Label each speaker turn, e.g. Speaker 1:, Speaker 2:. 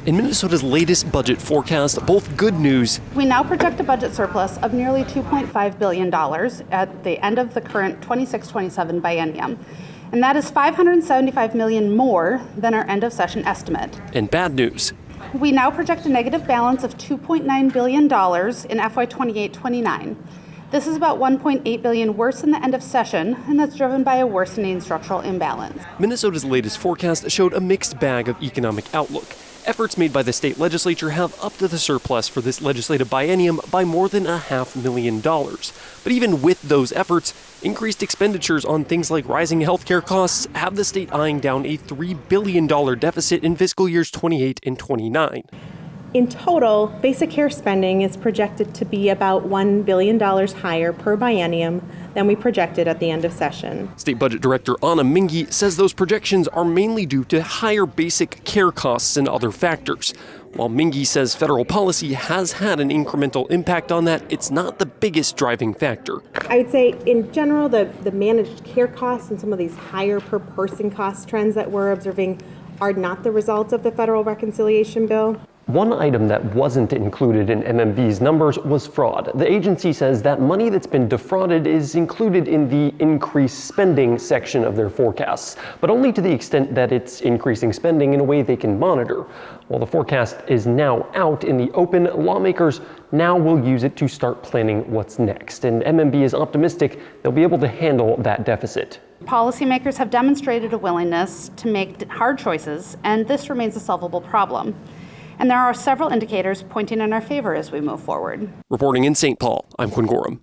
Speaker 1: In Minnesota's latest budget forecast, both good news.
Speaker 2: We now project a budget surplus of nearly $2.5 billion at the end of the current 26-27 biennium. And that is $575 million more than our end of session estimate.
Speaker 1: And bad news.
Speaker 2: We now project a negative balance of $2.9 billion in FY 28-29. This is about $1.8 billion worse than the end of session, and that's driven by a worsening structural imbalance.
Speaker 1: Minnesota's latest forecast showed a mixed bag of economic outlook. Efforts made by the state legislature have upped the surplus for this legislative biennium by more than $500,000. But even with those efforts, increased expenditures on things like rising healthcare costs have the state eyeing down a $3 billion deficit in fiscal years 28 and 29.
Speaker 3: In total, basic care spending is projected to be about $1 billion higher per biennium than we projected at the end of session.
Speaker 1: State Budget Director Anna Mingy says those projections are mainly due to higher basic care costs and other factors. While Mingy says federal policy has had an incremental impact on that, it's not the biggest driving factor.
Speaker 3: I would say, in general, the managed care costs and some of these higher per person cost trends that we're observing are not the result of the federal reconciliation bill.
Speaker 1: One item that wasn't included in MMB's numbers was fraud. The agency says that money that's been defrauded is included in the increased spending section of their forecasts, but only to the extent that it's increasing spending in a way they can monitor. While the forecast is now out in the open, lawmakers now will use it to start planning what's next. And MMB is optimistic they'll be able to handle that deficit.
Speaker 2: Policymakers have demonstrated a willingness to make hard choices, and this remains a solvable problem. And there are several indicators pointing in our favor as we move forward.
Speaker 1: Reporting in St. Paul, I'm Quinn Gorham.